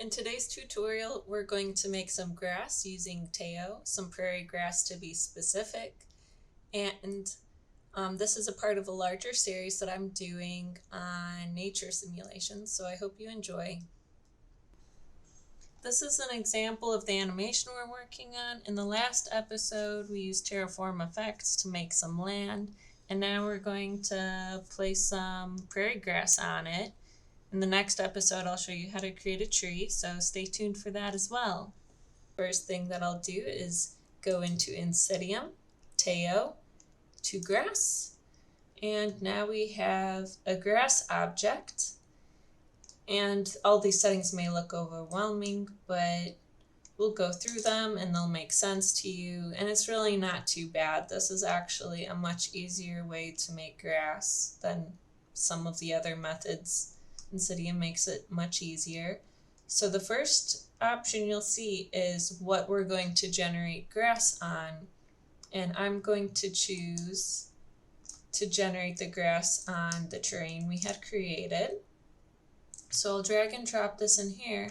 In today's tutorial, we're going to make some grass using Taiao, some prairie grass to be specific, and this is a part of a larger series that I'm doing on nature simulations, so I hope you enjoy. This is an example of the animation we're working on. In the last episode, we used Terraform Effects to make some land, and now we're going to place some prairie grass on it. In the next episode, I'll show you how to create a tree, so stay tuned for that as well. First thing that I'll do is go into Insydium, Taiao toGrass, and now we have a grass object. And all these settings may look overwhelming, but we'll go through them and they'll make sense to you, and it's really not too bad. This is actually a much easier way to make grass than some of the other methods. Insydium makes it much easier. So the first option you'll see is what we're going to generate grass on, and I'm going to choose to generate the grass on the terrain we had created. So I'll drag and drop this in here,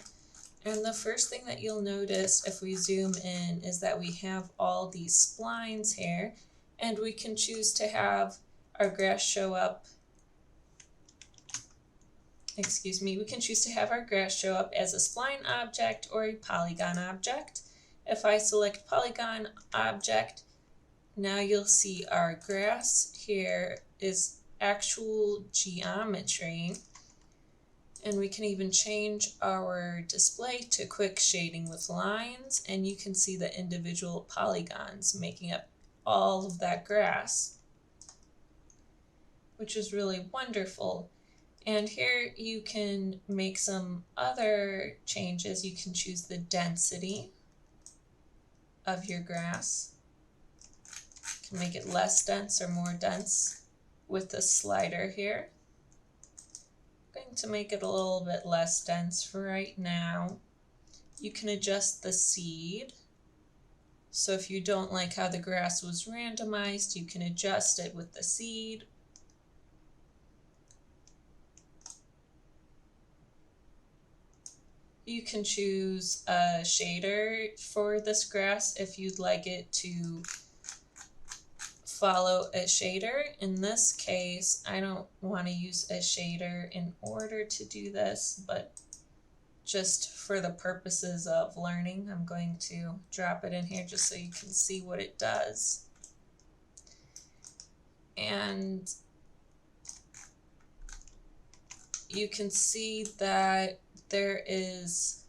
and the first thing that you'll notice if we zoom in is that we have all these splines here, and we can choose to have our grass show up we can choose to have our grass show up as a spline object or a polygon object. If I select polygon object, now you'll see our grass here is actual geometry, and we can even change our display to quick shading with lines, and you can see the individual polygons making up all of that grass, which is really wonderful. And here you can make some other changes. You can choose the density of your grass. You can make it less dense or more dense with the slider here. I'm going to make it a little bit less dense for right now. You can adjust the seed. So if you don't like how the grass was randomized, you can adjust it with the seed. You can choose a shader for this grass if you'd like it to follow a shader. In this case, I don't want to use a shader in order to do this, but just for the purposes of learning, I'm going to drop it in here just so you can see what it does. And you can see that there is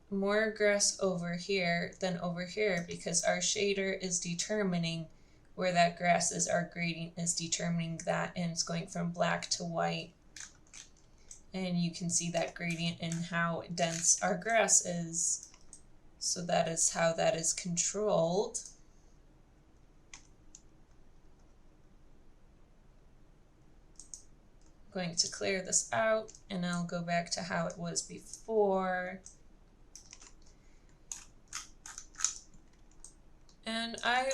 more grass over here than over here because our shader is determining where that grass is. Our gradient is determining that, and it's going from black to white. And you can see that gradient in how dense our grass is. So that is how that is controlled. Going to clear this out, and I'll go back to how it was before. And I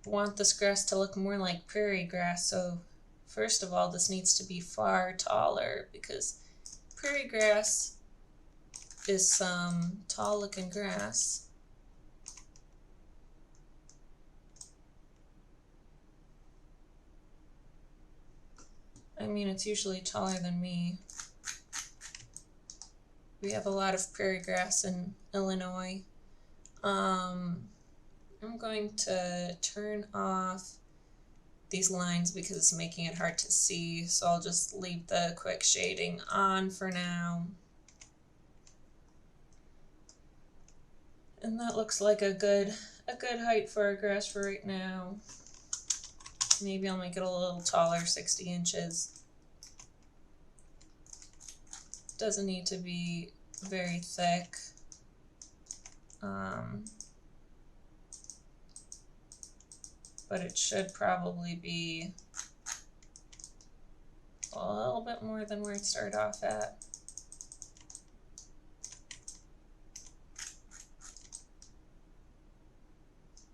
want this grass to look more like prairie grass, so first of all, this needs to be far taller because prairie grass is some tall looking grass. I mean, it's usually taller than me. We have a lot of prairie grass in Illinois. I'm going to turn off these lines because it's making it hard to see, so I'll just leave the quick shading on for now. And that looks like a good height for our grass for right now. Maybe I'll make it a little taller, 60 inches. Doesn't need to be very thick. But it should probably be a little bit more than where it started off at.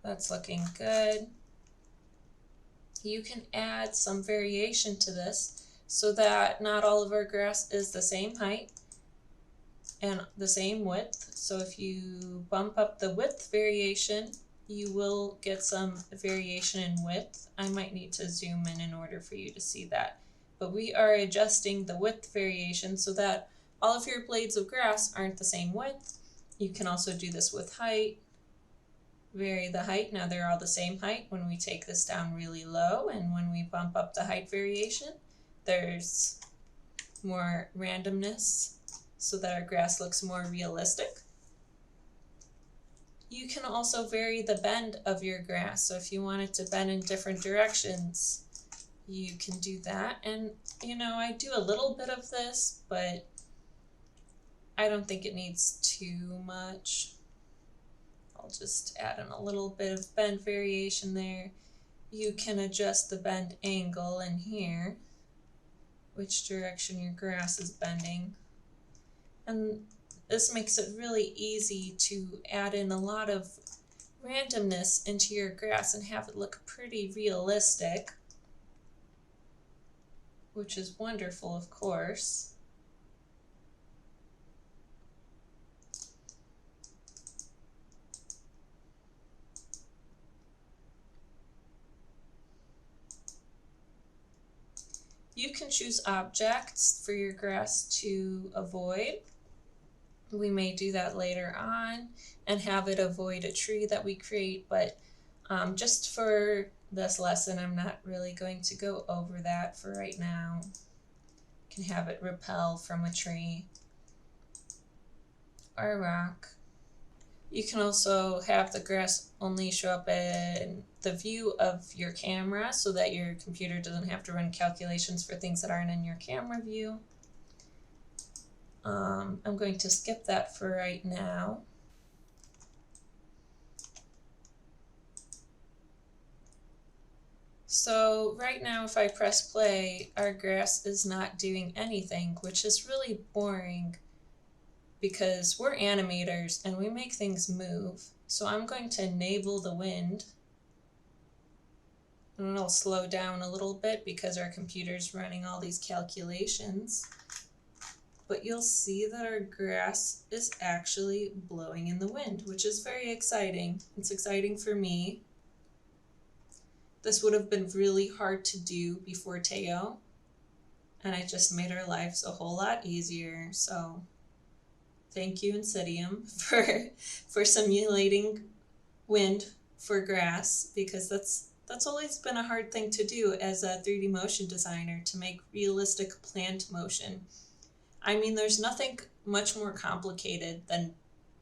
That's looking good. You can add some variation to this so that not all of our grass is the same height. and the same width. So if you bump up the width variation, you will get some variation in width. I might need to zoom in order for you to see that. But we are adjusting the width variation so that all of your blades of grass aren't the same width. You can also do this with height. Vary the height. Now they're all the same height when we take this down really low, and when we bump up the height variation, there's more randomness so that our grass looks more realistic. You can also vary the bend of your grass. So if you want it to bend in different directions, you can do that. And you know, I do a little bit of this, but I don't think it needs too much. I'll just add in a little bit of bend variation there. You can adjust the bend angle in here, which direction your grass is bending. And this makes it really easy to add in a lot of randomness into your grass and have it look pretty realistic, which is wonderful, of course. You can choose objects for your grass to avoid. We may do that later on and have it avoid a tree that we create, but just for this lesson, I'm not really going to go over that for right now. You can have it repel from a tree or a rock. You can also have the grass only show up in the view of your camera so that your computer doesn't have to run calculations for things that aren't in your camera view. I'm going to skip that for right now. So right now, if I press play, our grass is not doing anything, which is really boring because we're animators and we make things move. So I'm going to enable the wind, and it'll slow down a little bit because our computer's running all these calculations. But you'll see that our grass is actually blowing in the wind, which is very exciting. It's exciting for me. This would have been really hard to do before Taiao, and I just made our lives a whole lot easier. So thank you, Insydium, for simulating wind for grass, because that's always been a hard thing to do as a 3D motion designer, to make realistic plant motion. I mean, there's nothing much more complicated than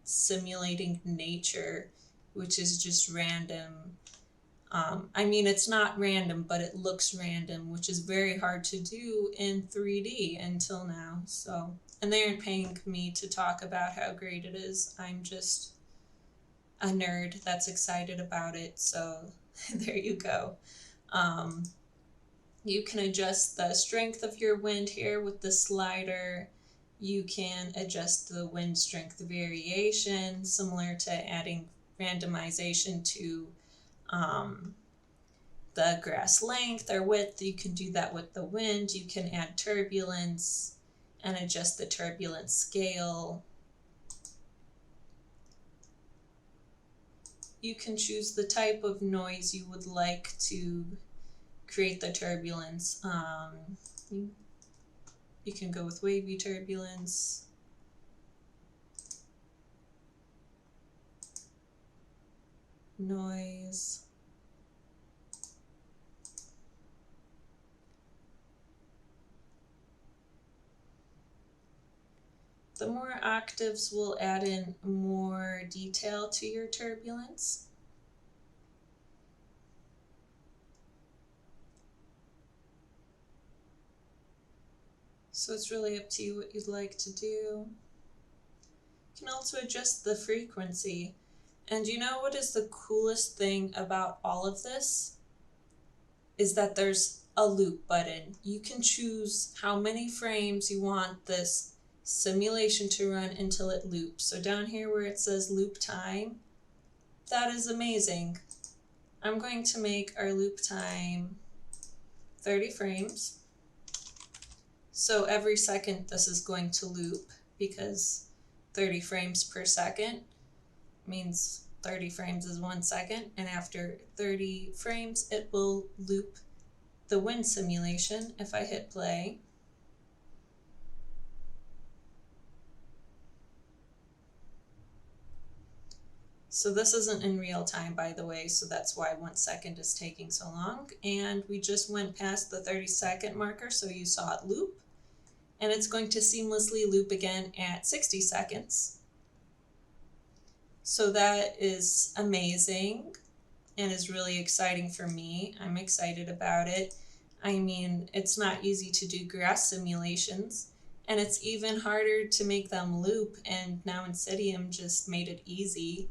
simulating nature, which is just random. I mean, it's not random, but it looks random, which is very hard to do in 3D until now. So, and they aren't paying me to talk about how great it is. I'm just a nerd that's excited about it. So there you go. You can adjust the strength of your wind here with the slider. You can adjust the wind strength variation, similar to adding randomization to the grass length or width. You can do that with the wind. You can add turbulence and adjust the turbulence scale. You can choose the type of noise you would like to create the turbulence. You can go with wavy turbulence. Noise. The more octaves will add in more detail to your turbulence. So it's really up to you what you'd like to do. You can also adjust the frequency. And you know what is the coolest thing about all of this? Is that there's a loop button. You can choose how many frames you want this simulation to run until it loops. So down here where it says loop time, that is amazing. I'm going to make our loop time 30 frames. So every second this is going to loop, because 30 frames per second means 30 frames is 1 second, and after 30 frames it will loop the wind simulation. If I hit play, so this isn't in real time, by the way, so that's why 1 second is taking so long. And we just went past the 30-second marker, so you saw it loop. And it's going to seamlessly loop again at 60 seconds. So that is amazing and is really exciting for me. I'm excited about it. I mean, it's not easy to do grass simulations, and it's even harder to make them loop, and now Insydium just made it easy.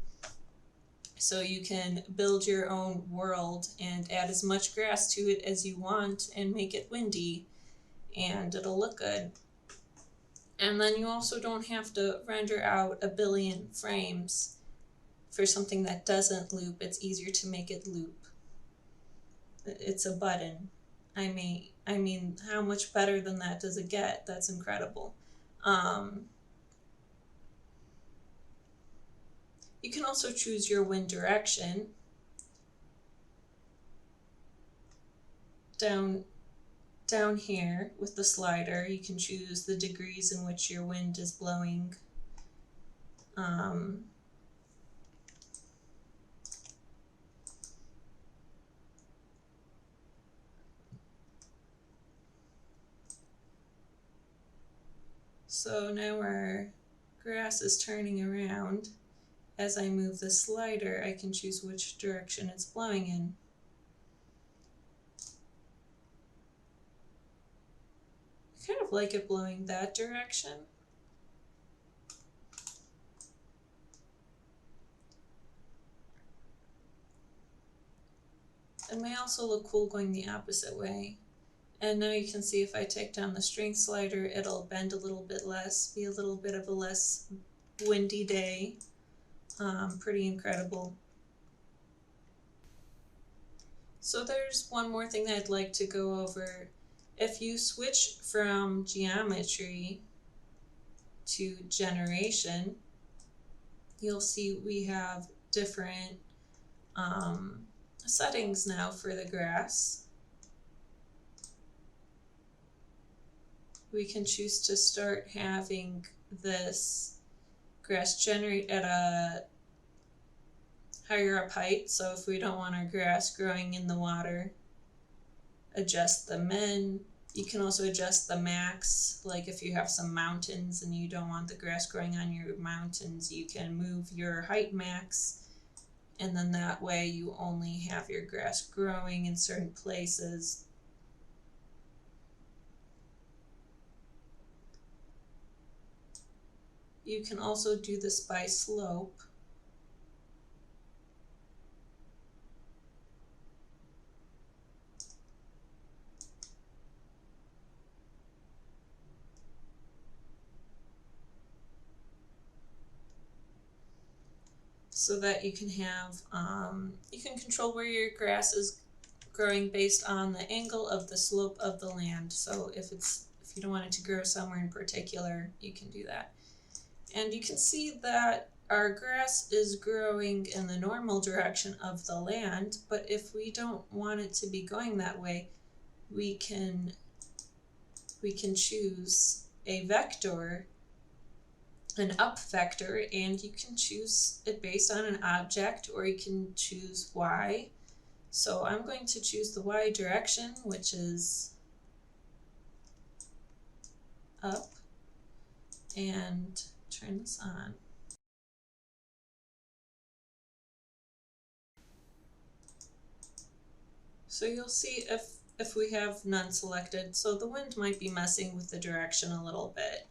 So you can build your own world and add as much grass to it as you want and make it windy, and it'll look good. And then you also don't have to render out 1 billion frames for something that doesn't loop. It's easier to make it loop. It's a button. I mean, how much better than that does it get? That's incredible. You can also choose your wind direction. Down here with the slider, you can choose the degrees in which your wind is blowing. So now our grass is turning around. As I move the slider, I can choose which direction it's blowing in. I kind of like it blowing that direction. It may also look cool going the opposite way. And now you can see if I take down the strength slider, it'll bend a little bit less, be a little bit of a less windy day. Pretty incredible. So there's one more thing that I'd like to go over. If you switch from geometry to generation, you'll see we have different settings now for the grass. We can choose to start having this grass generate at a higher up height. So if we don't want our grass growing in the water, adjust the min. You can also adjust the max, like if you have some mountains and you don't want the grass growing on your mountains, you can move your height max, and then that way you only have your grass growing in certain places. You can also do this by slope. So that you can have, you can control where your grass is growing based on the angle of the slope of the land. So if you don't want it to grow somewhere in particular, you can do that. And you can see that our grass is growing in the normal direction of the land, but if we don't want it to be going that way, we can choose a vector, an up vector, and you can choose it based on an object, or you can choose Y. So I'm going to choose the Y direction, which is up, and turn this on. So you'll see if we have none selected, so the wind might be messing with the direction a little bit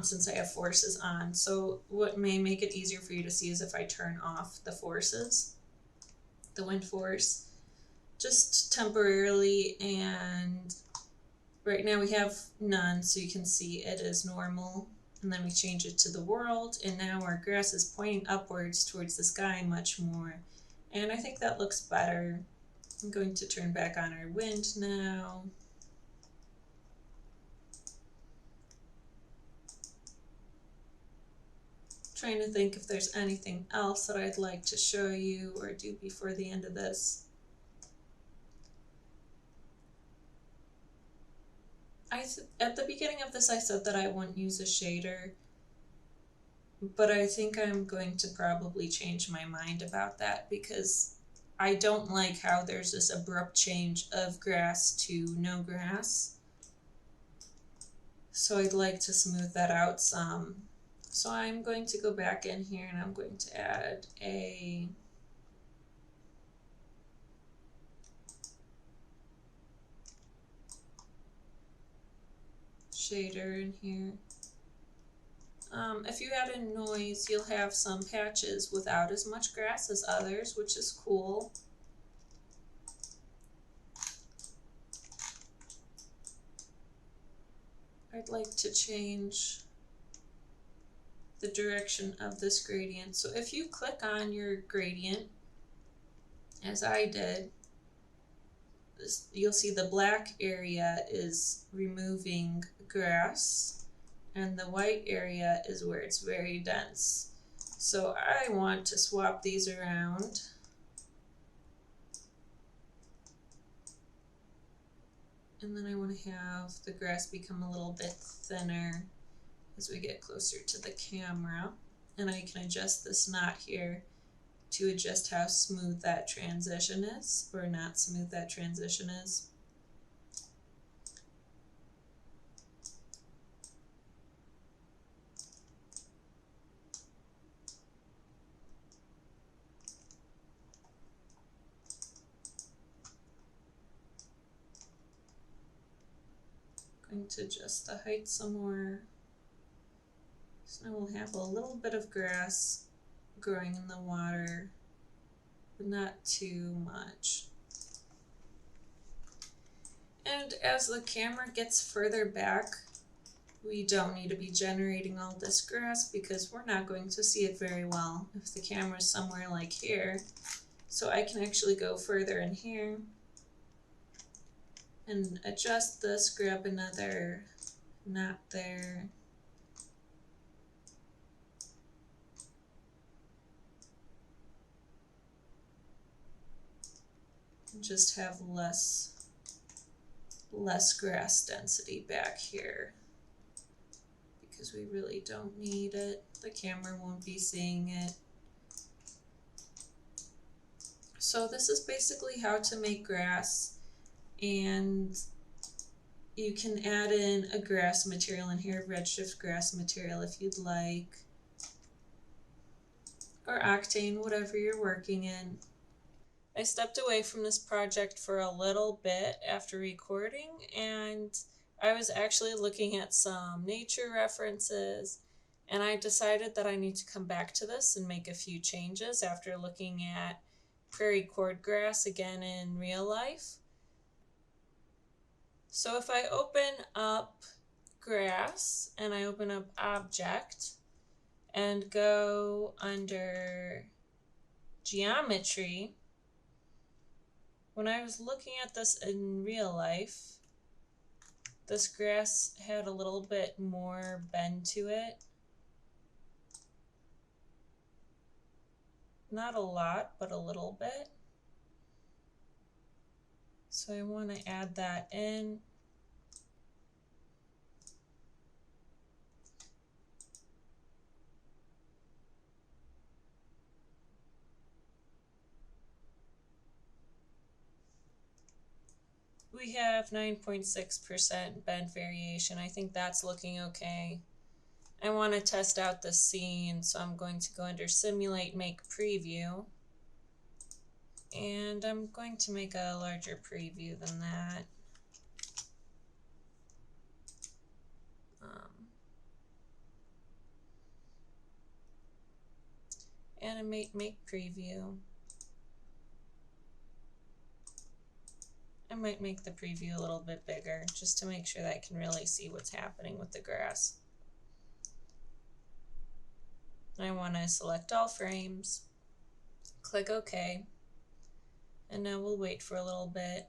since I have forces on. So what may make it easier for you to see is if I turn off the forces, the wind force, just temporarily, and right now we have none, so you can see it is normal. And then we change it to the world, and now our grass is pointing upwards towards the sky much more. And I think that looks better. I'm going to turn back on our wind now. Trying to think if there's anything else that I'd like to show you or do before the end of this. At the beginning of this I said that I wouldn't use a shader, but I think I'm going to probably change my mind about that because I don't like how there's this abrupt change of grass to no grass. So I'd like to smooth that out some. So I'm going to go back in here and I'm going to add a shader in here. If you add in noise, you'll have some patches without as much grass as others, which is cool. I'd like to change the direction of this gradient. So if you click on your gradient, as I did, you'll see the black area is removing grass and the white area is where it's very dense. So I want to swap these around. And then I want to have the grass become a little bit thinner as we get closer to the camera. And I can adjust this knot here to adjust how smooth that transition is, or not smooth that transition is. Going to adjust the height some more. So now we'll have a little bit of grass growing in the water, but not too much. And as the camera gets further back, we don't need to be generating all this grass because we're not going to see it very well if the camera's somewhere like here. So I can actually go further in here and adjust this, grab another knot there. And just have less grass density back here because we really don't need it. The camera won't be seeing it. So this is basically how to make grass, and you can add in a grass material in here, redshift grass material if you'd like, or octane, whatever you're working in. I stepped away from this project for a little bit after recording, and I was actually looking at some nature references, and I decided that I need to come back to this and make a few changes after looking at prairie cordgrass again in real life. So if I open up grass and I open up object and go under geometry, when I was looking at this in real life, this grass had a little bit more bend to it. Not a lot, but a little bit. So I want to add that in. We have 9.6% bend variation. I think that's looking okay. I want to test out the scene, so I'm going to go under Simulate, Make Preview. And I'm going to make a larger preview than that. Animate, Make Preview. I might make the preview a little bit bigger just to make sure that I can really see what's happening with the grass. I want to select all frames, click OK, and now we'll wait for a little bit.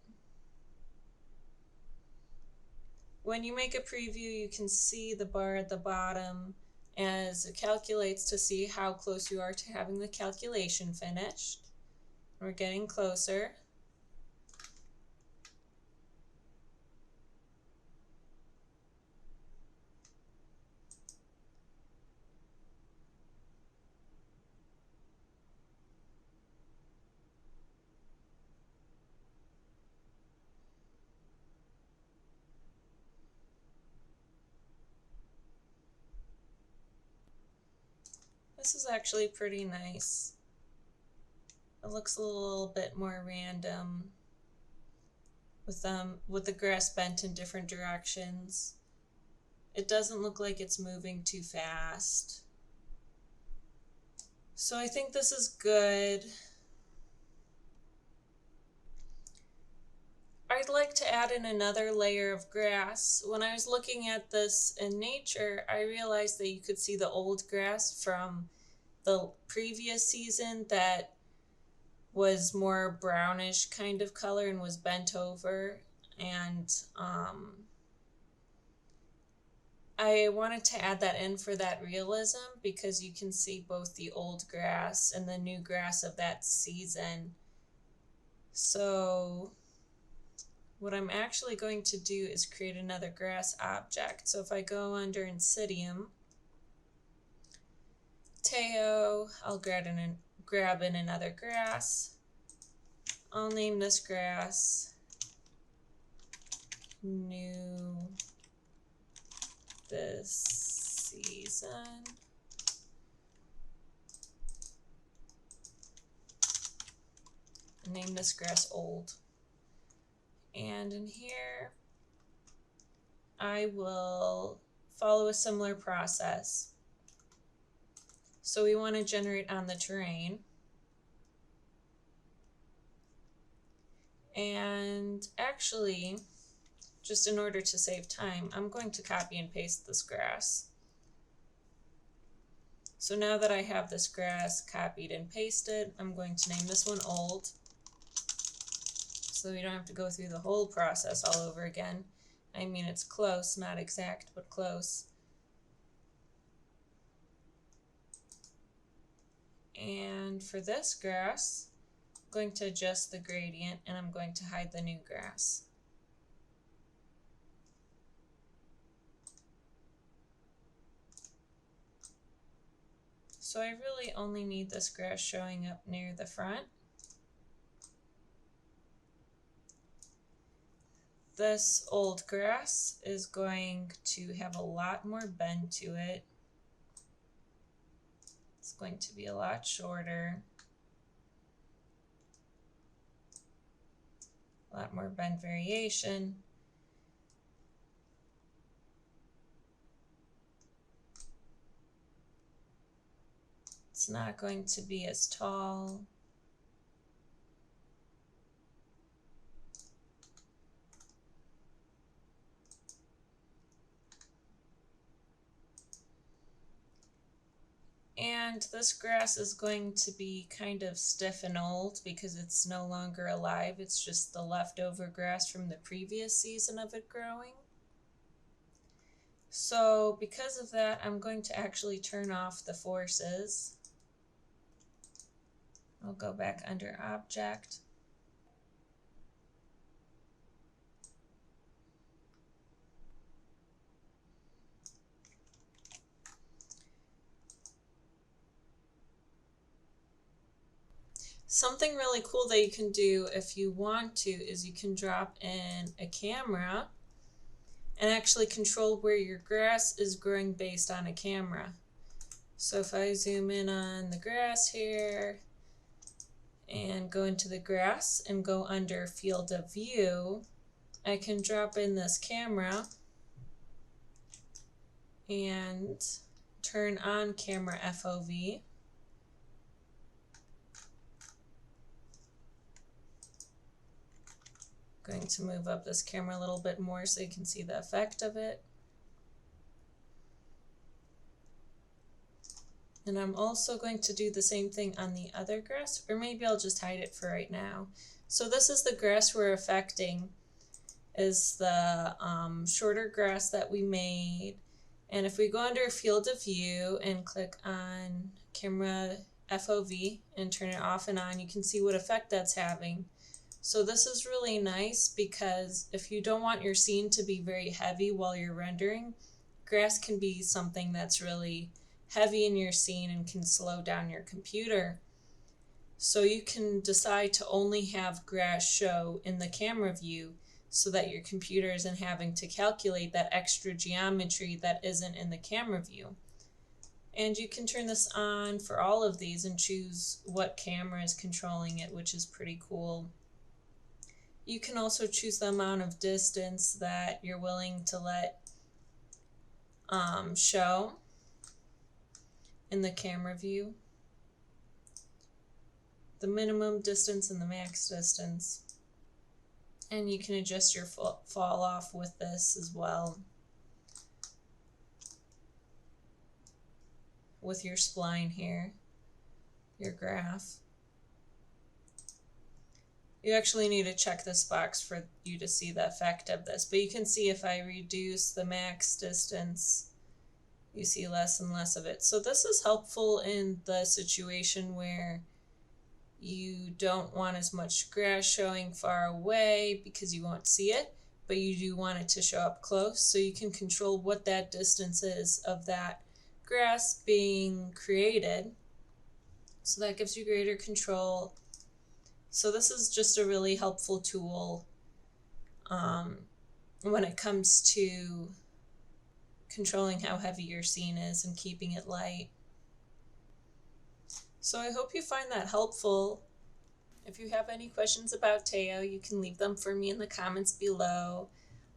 When you make a preview, you can see the bar at the bottom as it calculates to see how close you are to having the calculation finished. We're getting closer. This is actually pretty nice. It looks a little bit more random with the grass bent in different directions. It doesn't look like it's moving too fast. So I think this is good. I'd like to add in another layer of grass. When I was looking at this in nature, I realized that you could see the old grass from the previous season that was more brownish kind of color and was bent over. And I wanted to add that in for that realism because you can see both the old grass and the new grass of that season. So what I'm actually going to do is create another grass object. So if I go under Insydium, Taiao, I'll grab in another grass. I'll name this grass New this season. Name this grass Old. And in here, I will follow a similar process. So we want to generate on the terrain. And actually, just in order to save time, I'm going to copy and paste this grass. So now that I have this grass copied and pasted, I'm going to name this one Old, so we don't have to go through the whole process all over again. I mean, it's close, not exact, but close. And for this grass, I'm going to adjust the gradient and I'm going to hide the new grass. So I really only need this grass showing up near the front. This old grass is going to have a lot more bend to it. It's going to be a lot shorter. A lot more bend variation. It's not going to be as tall. And this grass is going to be kind of stiff and old because it's no longer alive. It's just the leftover grass from the previous season of it growing. So because of that, I'm going to actually turn off the forces. I'll go back under Object. Something really cool that you can do if you want to is you can drop in a camera and actually control where your grass is growing based on a camera. So if I zoom in on the grass here and go into the grass and go under Field of View, I can drop in this camera and turn on camera FOV. Going to move up this camera a little bit more so you can see the effect of it. And I'm also going to do the same thing on the other grass, or maybe I'll just hide it for right now. So this is the grass we're affecting, is the shorter grass that we made, And if we go under field of view and click on camera FOV and turn it off and on, you can see what effect that's having. So this is really nice because if you don't want your scene to be very heavy while you're rendering, grass can be something that's really heavy in your scene and can slow down your computer. So you can decide to only have grass show in the camera view so that your computer isn't having to calculate that extra geometry that isn't in the camera view. And you can turn this on for all of these and choose what camera is controlling it, which is pretty cool. You can also choose the amount of distance that you're willing to let show in the camera view, the minimum distance and the max distance. And you can adjust your fall off with this as well, with your spline here, your graph. You actually need to check this box for you to see the effect of this, but you can see if I reduce the max distance, you see less and less of it. So this is helpful in the situation where you don't want as much grass showing far away because you won't see it, but you do want it to show up close. So you can control what that distance is of that grass being created. So that gives you greater control. So this is just a really helpful tool when it comes to controlling how heavy your scene is and keeping it light. So I hope you find that helpful. If you have any questions about Taiao, you can leave them for me in the comments below.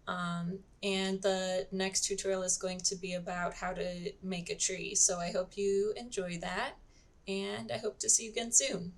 And the next tutorial is going to be about how to make a tree. So I hope you enjoy that, and I hope to see you again soon.